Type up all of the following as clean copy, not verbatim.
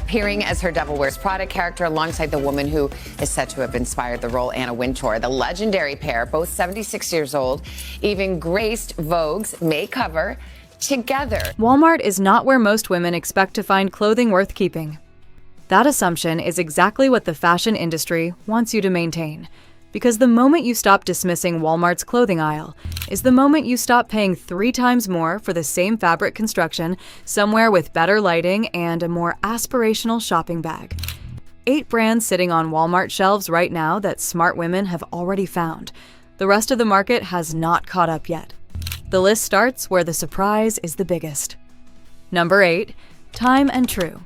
appearing as her Devil Wears Prada character alongside the woman who is said to have inspired the role, Anna Wintour. The legendary pair, both 76 years old, even graced Vogue's May cover together. Walmart is not where most women expect to find clothing worth keeping. That assumption is exactly what the fashion industry wants you to maintain. Because the moment you stop dismissing Walmart's clothing aisle is the moment you stop paying 3 times more for the same fabric construction somewhere with better lighting and a more aspirational shopping bag. 8 brands sitting on Walmart shelves right now that smart women have already found. The rest of the market has not caught up yet. The list starts where the surprise is the biggest. Number 8. Time and True.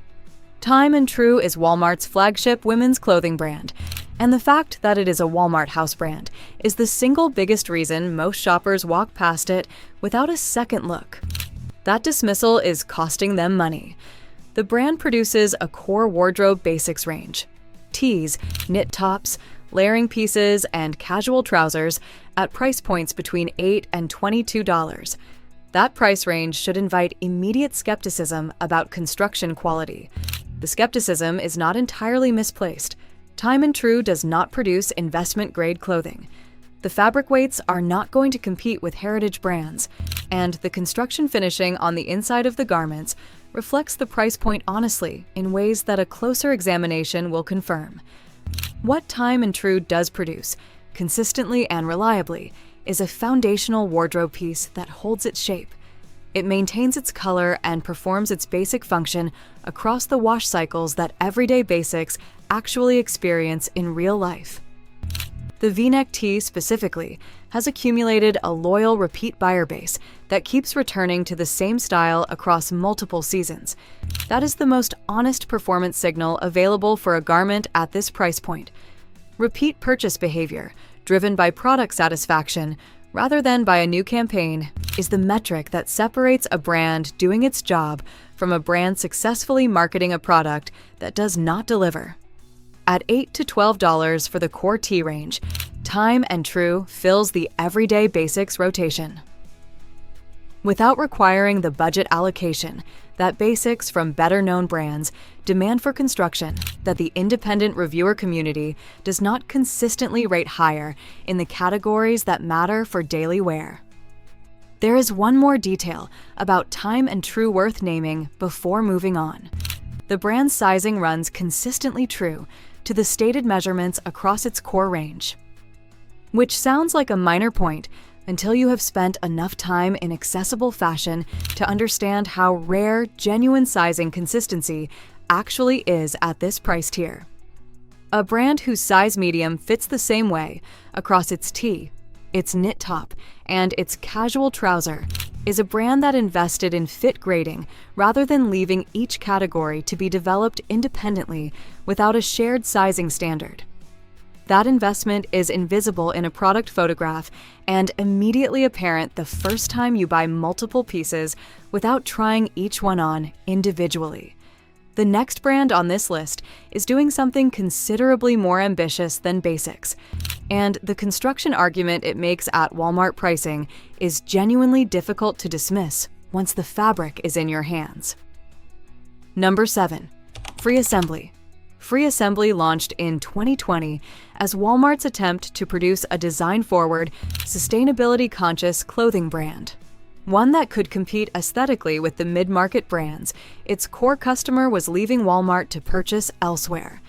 Time and True is Walmart's flagship women's clothing brand. And the fact that it is a Walmart house brand is the single biggest reason most shoppers walk past it without a second look. That dismissal is costing them money. The brand produces a core wardrobe basics range: tees, knit tops, layering pieces, and casual trousers at price points between $8 and $22. That price range should invite immediate skepticism about construction quality. The skepticism is not entirely misplaced. Time and True does not produce investment-grade clothing. The fabric weights are not going to compete with heritage brands, and the construction finishing on the inside of the garments reflects the price point honestly in ways that a closer examination will confirm. What Time and True does produce, consistently and reliably, is a foundational wardrobe piece that holds its shape. It maintains its color and performs its basic function across the wash cycles that everyday basics actually experience in real life. The V-neck tee specifically has accumulated a loyal repeat buyer base that keeps returning to the same style across multiple seasons. That is the most honest performance signal available for a garment at this price point. Repeat purchase behavior, driven by product satisfaction rather than by a new campaign, is the metric that separates a brand doing its job from a brand successfully marketing a product that does not deliver. At $8 to $12 for the core tee range, Time and True fills the everyday basics rotation. Without requiring the budget allocation that basics from better-known brands demand for construction that the independent reviewer community does not consistently rate higher in the categories that matter for daily wear. There is one more detail about Time and True worth naming before moving on. The brand's sizing runs consistently true to the stated measurements across its core range. Which sounds like a minor point until you have spent enough time in accessible fashion to understand how rare, genuine sizing consistency actually is at this price tier. A brand whose size medium fits the same way across its tee, its knit top, and its casual trouser is a brand that invested in fit grading rather than leaving each category to be developed independently without a shared sizing standard. That investment is invisible in a product photograph and immediately apparent the first time you buy multiple pieces without trying each one on individually. The next brand on this list is doing something considerably more ambitious than basics, and the construction argument it makes at Walmart pricing is genuinely difficult to dismiss once the fabric is in your hands. Number 7. Free Assembly. Free Assembly launched in 2020 as Walmart's attempt to produce a design-forward, sustainability-conscious clothing brand. One that could compete aesthetically with the mid-market brands its core customer was leaving Walmart to purchase elsewhere.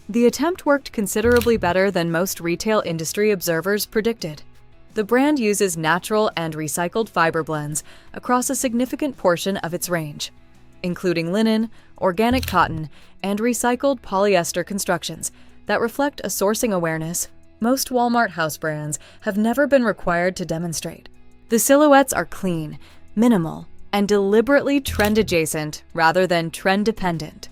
The attempt worked considerably better than most retail industry observers predicted. The brand uses natural and recycled fiber blends across a significant portion of its range, including linen, organic cotton, and recycled polyester constructions that reflect a sourcing awareness most Walmart house brands have never been required to demonstrate. The silhouettes are clean, minimal, and deliberately trend-adjacent rather than trend-dependent.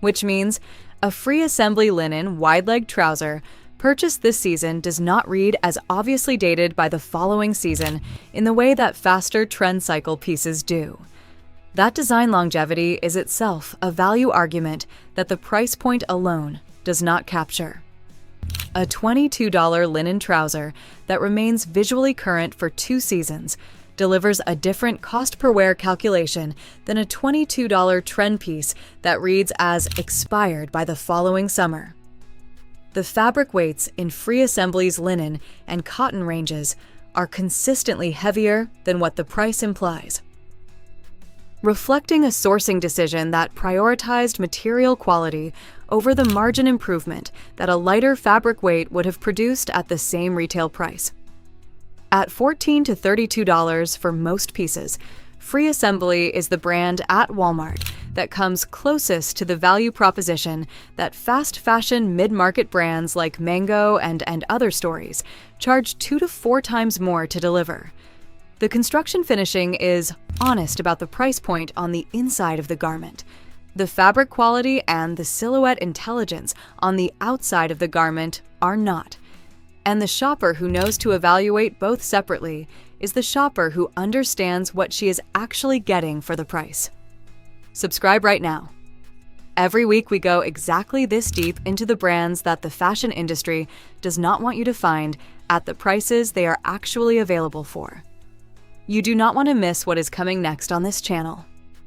Which means a Free Assembly linen wide-leg trouser purchased this season does not read as obviously dated by the following season in the way that faster trend cycle pieces do. That design longevity is itself a value argument that the price point alone does not capture. A $22 linen trouser that remains visually current for 2 seasons delivers a different cost per wear calculation than a $22 trend piece that reads as expired by the following summer. The fabric weights in Free Assembly's linen and cotton ranges are consistently heavier than what the price implies, reflecting a sourcing decision that prioritized material quality over the margin improvement that a lighter fabric weight would have produced at the same retail price. At $14 to $32 for most pieces, Free Assembly is the brand at Walmart that comes closest to the value proposition that fast fashion mid-market brands like Mango and Other Stories charge 2 to 4 times more to deliver. The construction finishing is honest about the price point on the inside of the garment. The fabric quality and the silhouette intelligence on the outside of the garment are not. And the shopper who knows to evaluate both separately is the shopper who understands what she is actually getting for the price. Subscribe right now. Every week we go exactly this deep into the brands that the fashion industry does not want you to find at the prices they are actually available for. You do not want to miss what is coming next on this channel.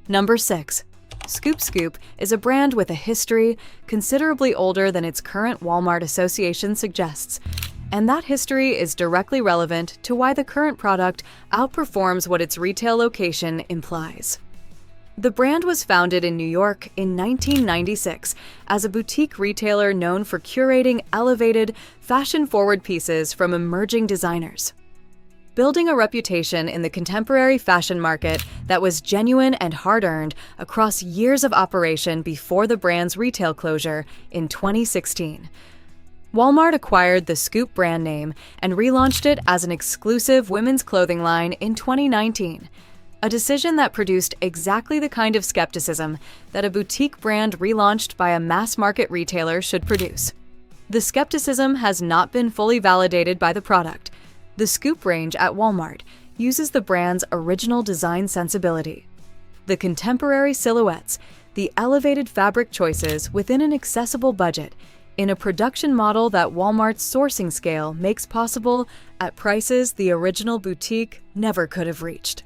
Number 6. Scoop Scoop is a brand with a history considerably older than its current Walmart association suggests, and that history is directly relevant to why the current product outperforms what its retail location implies. The brand was founded in New York in 1996 as a boutique retailer known for curating elevated, fashion-forward pieces from emerging designers. Building a reputation in the contemporary fashion market that was genuine and hard-earned across years of operation before the brand's retail closure in 2016. Walmart acquired the Scoop brand name and relaunched it as an exclusive women's clothing line in 2019, a decision that produced exactly the kind of skepticism that a boutique brand relaunched by a mass-market retailer should produce. The skepticism has not been fully validated by the product. The Scoop range at Walmart uses the brand's original design sensibility. The contemporary silhouettes, the elevated fabric choices within an accessible budget, in a production model that Walmart's sourcing scale makes possible at prices the original boutique never could have reached.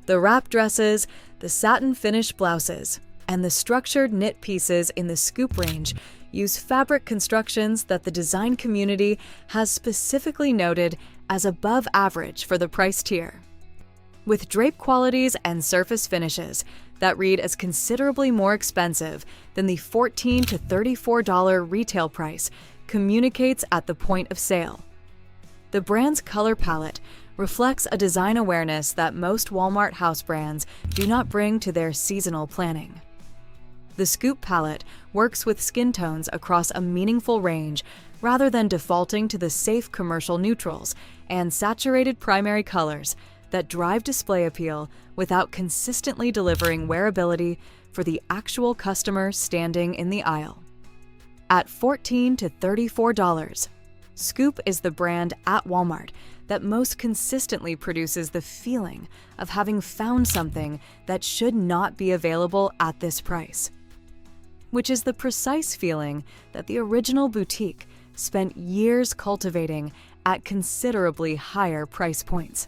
The wrap dresses, the satin finish blouses, and the structured knit pieces in the Scoop range use fabric constructions that the design community has specifically noted as above average for the price tier. With drape qualities and surface finishes that read as considerably more expensive than the $14 to $34 retail price communicates at the point of sale. The brand's color palette reflects a design awareness that most Walmart house brands do not bring to their seasonal planning. The Scoop palette works with skin tones across a meaningful range rather than defaulting to the safe commercial neutrals and saturated primary colors that drive display appeal without consistently delivering wearability for the actual customer standing in the aisle. At $14 to $34, Scoop is the brand at Walmart that most consistently produces the feeling of having found something that should not be available at this price, which is the precise feeling that the original boutique spent years cultivating at considerably higher price points.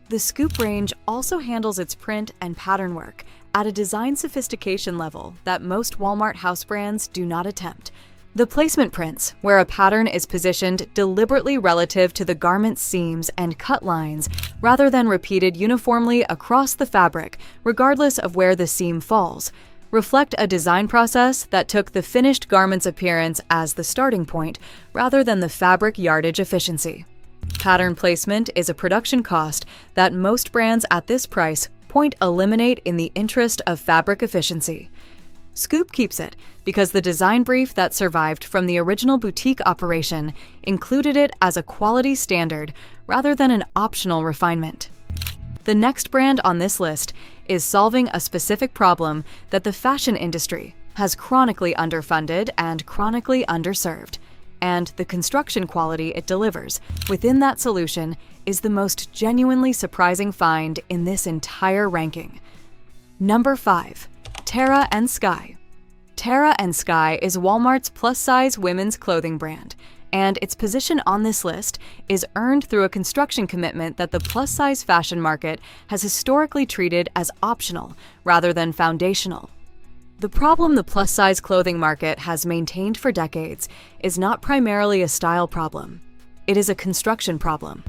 The Scoop range also handles its print and pattern work at a design sophistication level that most Walmart house brands do not attempt. The placement prints, where a pattern is positioned deliberately relative to the garment's seams and cut lines rather than repeated uniformly across the fabric, regardless of where the seam falls, reflect a design process that took the finished garment's appearance as the starting point rather than the fabric yardage efficiency. Pattern placement is a production cost that most brands at this price point eliminate in the interest of fabric efficiency. Scoop keeps it because the design brief that survived from the original boutique operation included it as a quality standard rather than an optional refinement. The next brand on this list is solving a specific problem that the fashion industry has chronically underfunded and chronically underserved, and the construction quality it delivers within that solution is the most genuinely surprising find in this entire ranking. Number 5. Terra and Sky. Terra and Sky is Walmart's plus-size women's clothing brand, And its position on this list is earned through a construction commitment that the plus-size fashion market has historically treated as optional rather than foundational. The problem the plus-size clothing market has maintained for decades is not primarily a style problem. It is a construction problem.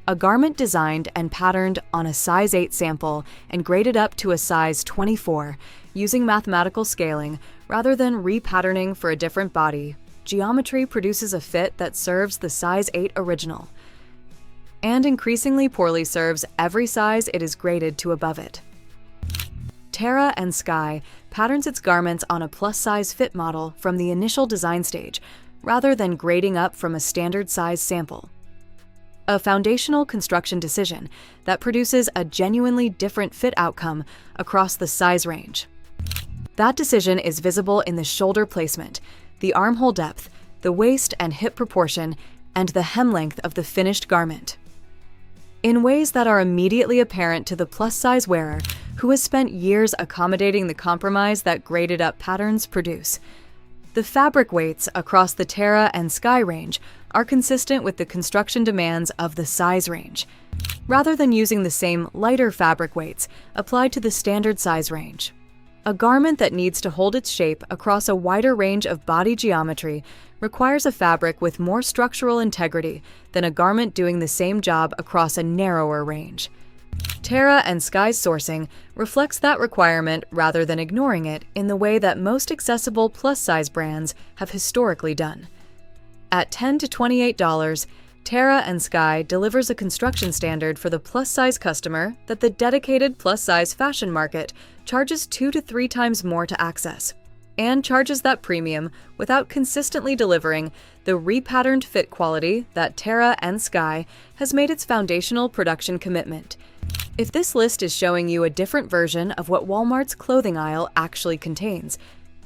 A garment designed and patterned on a size 8 sample and graded up to a size 24 using mathematical scaling rather than repatterning for a different body, geometry produces a fit that serves the size 8 original and increasingly poorly serves every size it is graded to above it. Terra and Sky patterns its garments on a plus-size fit model from the initial design stage rather than grading up from a standard size sample. A foundational construction decision that produces a genuinely different fit outcome across the size range. That decision is visible in the shoulder placement, the armhole depth, the waist and hip proportion, and the hem length of the finished garment. In ways that are immediately apparent to the plus-size wearer who has spent years accommodating the compromise that graded-up patterns produce. The fabric weights across the Terra and Sky range are consistent with the construction demands of the size range, rather than using the same lighter fabric weights applied to the standard size range. A garment that needs to hold its shape across a wider range of body geometry requires a fabric with more structural integrity than a garment doing the same job across a narrower range. Terra and Sky's sourcing reflects that requirement rather than ignoring it in the way that most accessible plus-size brands have historically done. At $10 to $28, Terra and Sky delivers a construction standard for the plus-size customer that the dedicated plus-size fashion market charges 2 to 3 times more to access, and charges that premium without consistently delivering the repatterned fit quality that Terra and Sky has made its foundational production commitment. If this list is showing you a different version of what Walmart's clothing aisle actually contains,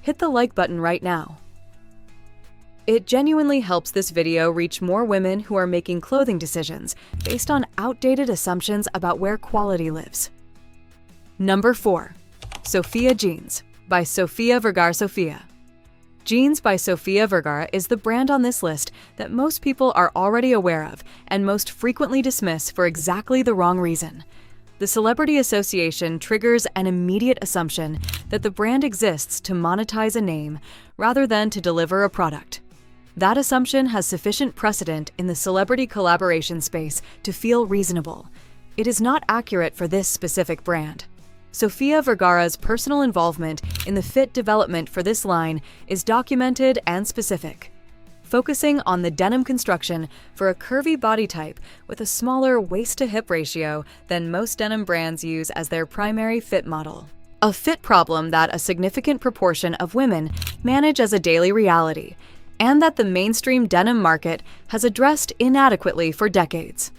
hit the like button right now. It genuinely helps this video reach more women who are making clothing decisions based on outdated assumptions about where quality lives. Number 4. Sofia Jeans by Sofia Vergara. Sofia Jeans by Sofia Vergara is the brand on this list that most people are already aware of and most frequently dismiss for exactly the wrong reason. The celebrity association triggers an immediate assumption that the brand exists to monetize a name rather than to deliver a product. That assumption has sufficient precedent in the celebrity collaboration space to feel reasonable. It is not accurate for this specific brand. Sofia Vergara's personal involvement in the fit development for this line is documented and specific, focusing on the denim construction for a curvy body type with a smaller waist-to-hip ratio than most denim brands use as their primary fit model. A fit problem that a significant proportion of women manage as a daily reality, and that the mainstream denim market has addressed inadequately for decades.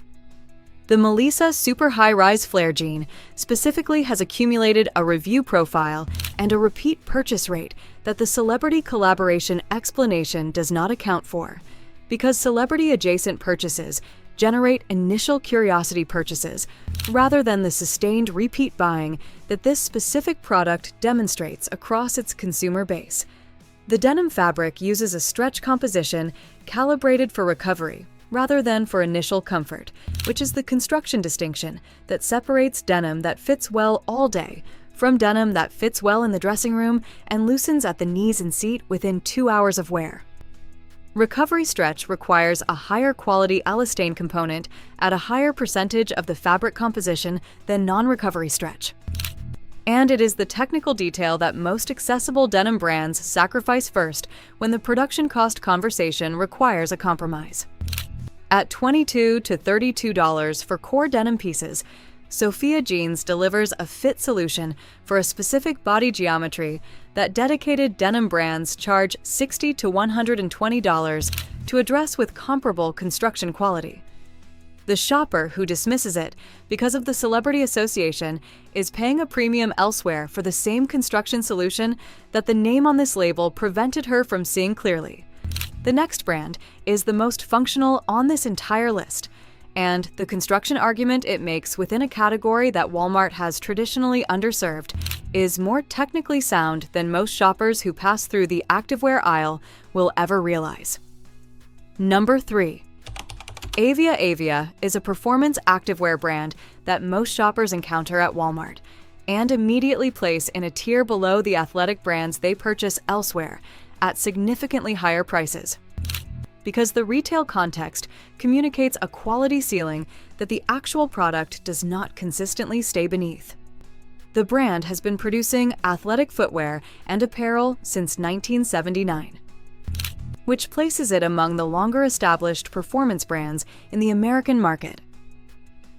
The Melissa Super High-Rise Flare jean specifically has accumulated a review profile and a repeat purchase rate that the celebrity collaboration explanation does not account for, because celebrity-adjacent purchases generate initial curiosity purchases rather than the sustained repeat buying that this specific product demonstrates across its consumer base. The denim fabric uses a stretch composition calibrated for recovery rather than for initial comfort, which is the construction distinction that separates denim that fits well all day from denim that fits well in the dressing room and loosens at the knees and seat within 2 hours of wear. Recovery stretch requires a higher quality elastane component at a higher percentage of the fabric composition than non-recovery stretch. And it is the technical detail that most accessible denim brands sacrifice first when the production cost conversation requires a compromise. At $22 to $32 for core denim pieces, Sofia Jeans delivers a fit solution for a specific body geometry that dedicated denim brands charge $60 to $120 to address with comparable construction quality. The shopper who dismisses it because of the celebrity association is paying a premium elsewhere for the same construction solution that the name on this label prevented her from seeing clearly. The next brand is the most functional on this entire list, and the construction argument it makes within a category that Walmart has traditionally underserved is more technically sound than most shoppers who pass through the activewear aisle will ever realize. Number 3. Avia is a performance activewear brand that most shoppers encounter at Walmart and immediately place in a tier below the athletic brands they purchase elsewhere at significantly higher prices. Because the retail context communicates a quality ceiling that the actual product does not consistently stay beneath. The brand has been producing athletic footwear and apparel since 1979. Which places it among the longer-established performance brands in the American market,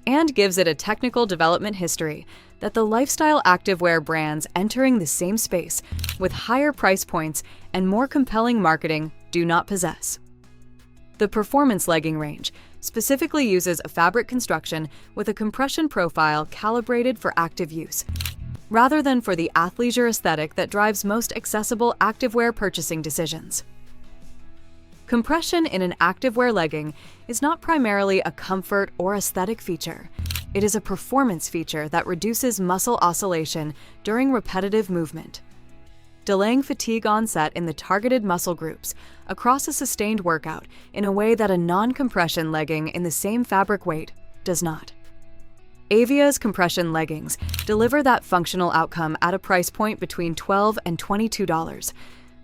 and gives it a technical development history that the lifestyle activewear brands entering the same space with higher price points and more compelling marketing do not possess. The performance legging range specifically uses a fabric construction with a compression profile calibrated for active use, rather than for the athleisure aesthetic that drives most accessible activewear purchasing decisions. Compression in an activewear legging is not primarily a comfort or aesthetic feature. It is a performance feature that reduces muscle oscillation during repetitive movement, delaying fatigue onset in the targeted muscle groups across a sustained workout in a way that a non-compression legging in the same fabric weight does not. Avia's compression leggings deliver that functional outcome at a price point between $12 and $22.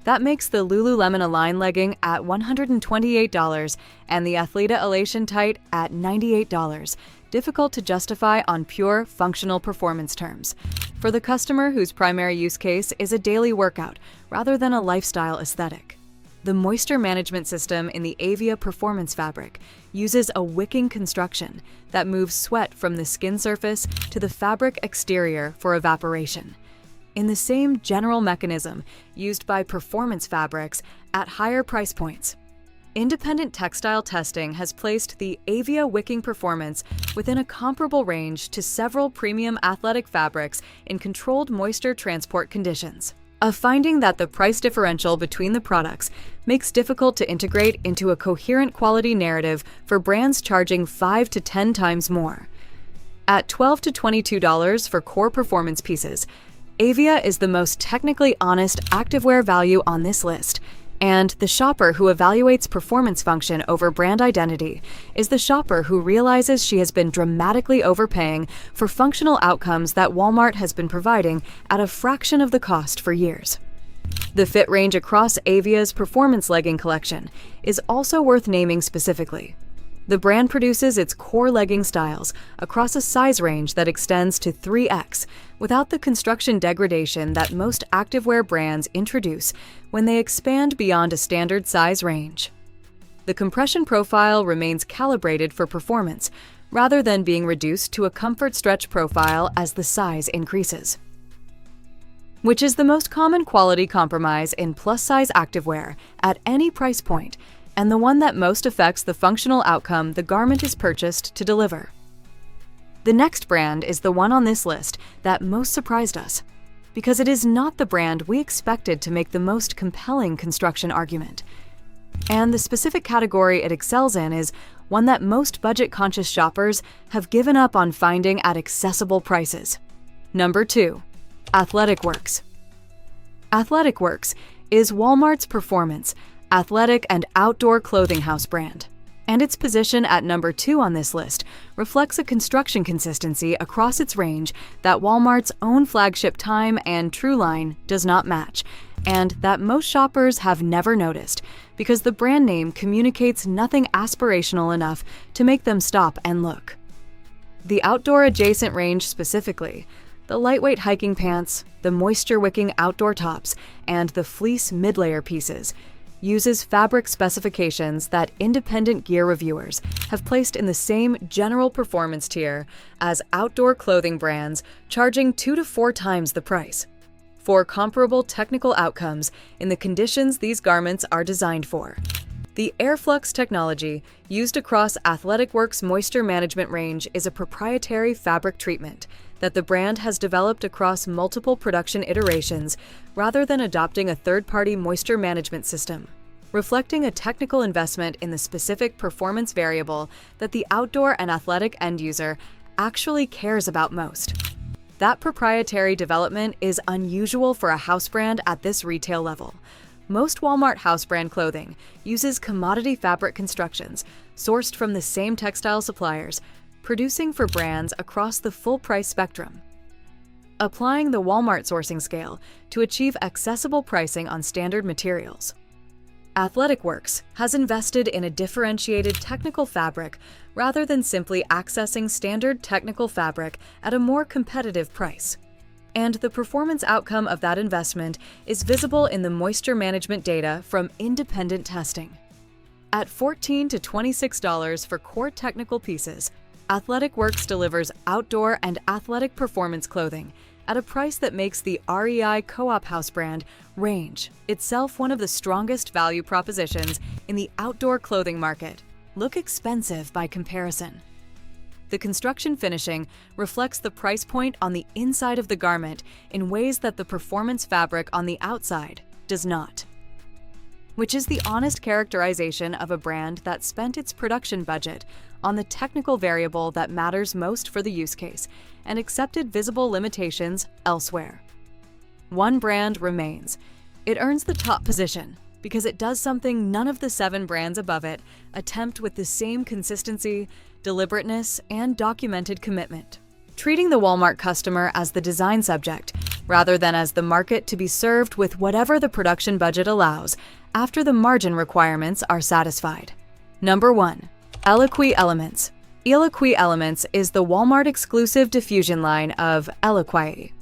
That makes the Lululemon Align legging at $128 and the Athleta Elation Tight at $98 difficult to justify on pure functional performance terms for the customer whose primary use case is a daily workout rather than a lifestyle aesthetic. The moisture management system in the Avia performance fabric uses a wicking construction that moves sweat from the skin surface to the fabric exterior for evaporation, in the same general mechanism used by performance fabrics at higher price points. Independent textile testing has placed the Avia wicking performance within a comparable range to several premium athletic fabrics in controlled moisture transport conditions, a finding that the price differential between the products makes difficult to integrate into a coherent quality narrative for brands charging 5 to 10 times more. At $12 to $22 for core performance pieces, Avia is the most technically honest activewear value on this list, and the shopper who evaluates performance function over brand identity is the shopper who realizes she has been dramatically overpaying for functional outcomes that Walmart has been providing at a fraction of the cost for years. The fit range across Avia's performance legging collection is also worth naming specifically. The brand produces its core legging styles across a size range that extends to 3X without the construction degradation that most activewear brands introduce when they expand beyond a standard size range. The compression profile remains calibrated for performance rather than being reduced to a comfort stretch profile as the size increases, which is the most common quality compromise in plus-size activewear at any price point, and the one that most affects the functional outcome the garment is purchased to deliver. The next brand is the one on this list that most surprised us, because it is not the brand we expected to make the most compelling construction argument. And the specific category it excels in is one that most budget-conscious shoppers have given up on finding at accessible prices. Number 2. Athletic Works. Athletic Works is Walmart's performance, athletic and outdoor clothing house brand, and its position at number 2 on this list reflects a construction consistency across its range that Walmart's own flagship Time and True line does not match, and that most shoppers have never noticed because the brand name communicates nothing aspirational enough to make them stop and look. The outdoor adjacent range specifically, the lightweight hiking pants, the moisture-wicking outdoor tops, and the fleece mid-layer pieces, uses fabric specifications that independent gear reviewers have placed in the same general performance tier as outdoor clothing brands, charging 2 to 4 times the price for comparable technical outcomes in the conditions these garments are designed for. The Airflux technology used across Athletic Works' moisture management range is a proprietary fabric treatment that the brand has developed across multiple production iterations rather than adopting a third-party moisture management system, reflecting a technical investment in the specific performance variable that the outdoor and athletic end user actually cares about most. That proprietary development is unusual for a house brand at this retail level, Most Walmart house brand clothing uses commodity fabric constructions sourced from the same textile suppliers, producing for brands across the full price spectrum. Applying the Walmart sourcing scale to achieve accessible pricing on standard materials. Athletic Works has invested in a differentiated technical fabric rather than simply accessing standard technical fabric at a more competitive price. And the performance outcome of that investment is visible in the moisture management data from independent testing. At $14 to $26 for core technical pieces, Athletic Works delivers outdoor and athletic performance clothing at a price that makes the REI Co-op house brand Range itself one of the strongest value propositions in the outdoor clothing market. Look expensive by comparison. The construction finishing reflects the price point on the inside of the garment in ways that the performance fabric on the outside does not. Which is the honest characterization of a brand that spent its production budget on the technical variable that matters most for the use case and accepted visible limitations elsewhere. One brand remains. It earns the top position because it does something none of the 7 brands above it attempt with the same consistency, deliberateness, and documented commitment. Treating the Walmart customer as the design subject, rather than as the market to be served with whatever the production budget allows after the margin requirements are satisfied. Number 1. Eloquii Elements. Eloquii Elements is the Walmart exclusive diffusion line of Eloquii,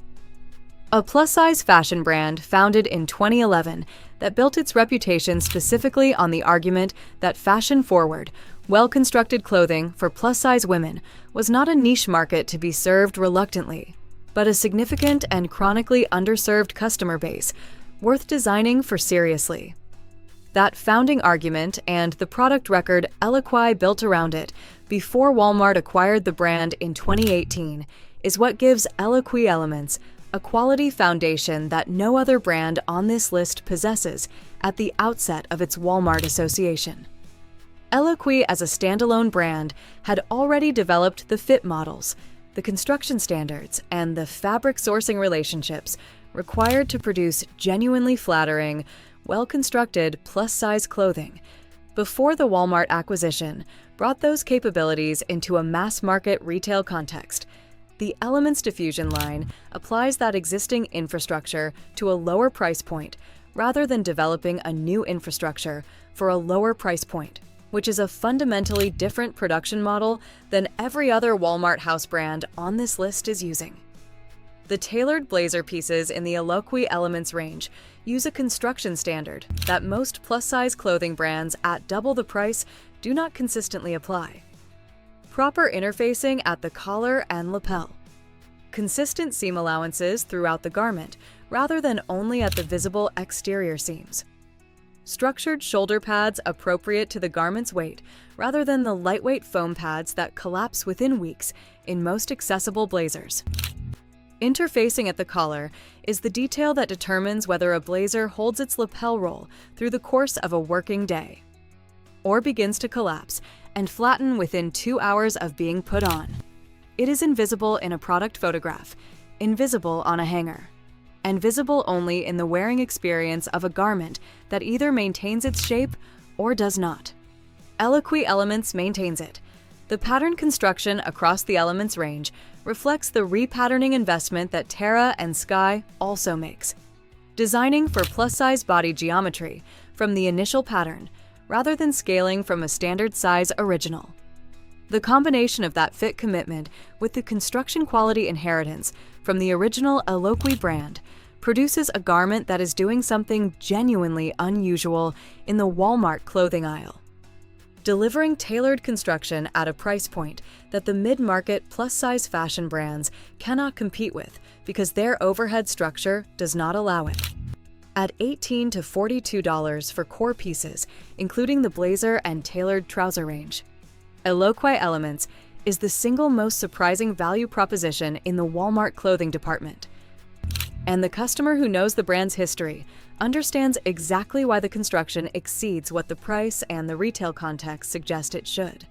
a plus-size fashion brand founded in 2011 that built its reputation specifically on the argument that fashion-forward, well-constructed clothing for plus-size women was not a niche market to be served reluctantly, but a significant and chronically underserved customer base worth designing for seriously. That founding argument and the product record Eloquii built around it before Walmart acquired the brand in 2018 is what gives Eloquii Elements a quality foundation that no other brand on this list possesses at the outset of its Walmart association. Eloquii as a standalone brand had already developed the fit models, the construction standards, and the fabric sourcing relationships required to produce genuinely flattering, well-constructed plus-size clothing before the Walmart acquisition brought those capabilities into a mass-market retail context. The Elements diffusion line applies that existing infrastructure to a lower price point rather than developing a new infrastructure for a lower price point, which is a fundamentally different production model than every other Walmart house brand on this list is using. The tailored blazer pieces in the Eloquii Elements range use a construction standard that most plus-size clothing brands at double the price do not consistently apply. Proper interfacing at the collar and lapel. Consistent seam allowances throughout the garment rather than only at the visible exterior seams. Structured shoulder pads appropriate to the garment's weight rather than the lightweight foam pads that collapse within weeks in most accessible blazers. Interfacing at the collar is the detail that determines whether a blazer holds its lapel roll through the course of a working day, or begins to collapse and flatten within 2 hours of being put on. It is invisible in a product photograph, invisible on a hanger, and visible only in the wearing experience of a garment that either maintains its shape or does not. Eloquii Elements maintains it. The pattern construction across the Elements range reflects the repatterning investment that Terra and Sky also makes, designing for plus-size body geometry from the initial pattern rather than scaling from a standard size original. The combination of that fit commitment with the construction quality inheritance from the original Eloquii brand produces a garment that is doing something genuinely unusual in the Walmart clothing aisle. Delivering tailored construction at a price point that the mid-market plus-size fashion brands cannot compete with because their overhead structure does not allow it. At $18 to $42 for core pieces, including the blazer and tailored trouser range, Eloquii Elements is the single most surprising value proposition in the Walmart clothing department. And the customer who knows the brand's history understands exactly why the construction exceeds what the price and the retail context suggest it should.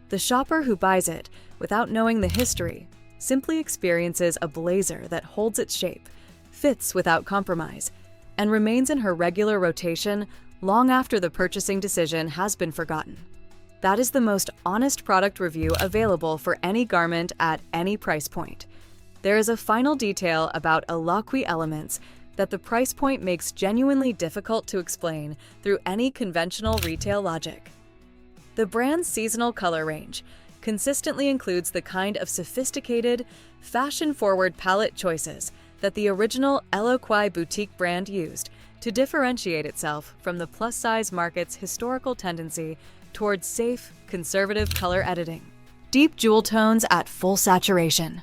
The shopper who buys it without knowing the history simply experiences a blazer that holds its shape, fits without compromise, and remains in her regular rotation long after the purchasing decision has been forgotten. That is the most honest product review available for any garment at any price point. There is a final detail about Eloquii Elements that the price point makes genuinely difficult to explain through any conventional retail logic. The brand's seasonal color range consistently includes the kind of sophisticated, fashion-forward palette choices that the original Eloquii boutique brand used to differentiate itself from the plus-size market's historical tendency towards safe, conservative color editing. Deep jewel tones at full saturation.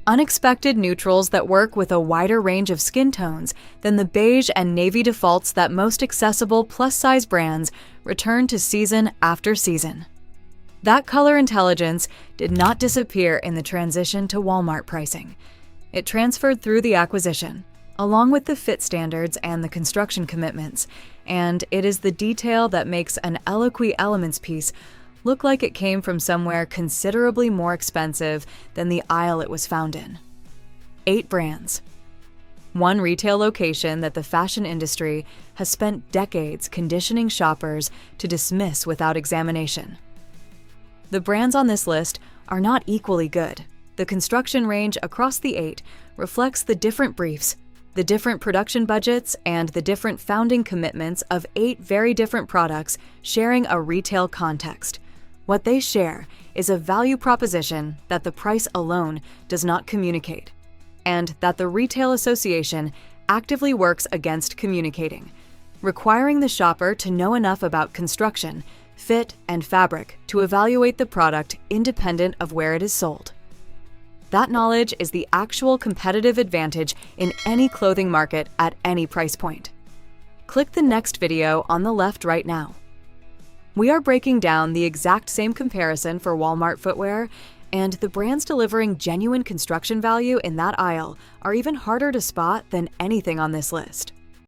Unexpected neutrals that work with a wider range of skin tones than the beige and navy defaults that most accessible plus-size brands return to season after season. That color intelligence did not disappear in the transition to Walmart pricing. It transferred through the acquisition, along with the fit standards and the construction commitments, and it is the detail that makes an Eloquii Elements piece look like it came from somewhere considerably more expensive than the aisle it was found in. 8 brands. One retail location that the fashion industry has spent decades conditioning shoppers to dismiss without examination. The brands on this list are not equally good. The construction range across the 8 reflects the different briefs, the different production budgets, and the different founding commitments of 8 very different products sharing a retail context. What they share is a value proposition that the price alone does not communicate, and that the retail association actively works against communicating, requiring the shopper to know enough about construction, fit, and fabric to evaluate the product independent of where it is sold. That knowledge is the actual competitive advantage in any clothing market at any price point. Click the next video on the left right now. We are breaking down the exact same comparison for Walmart footwear, and the brands delivering genuine construction value in that aisle are even harder to spot than anything on this list.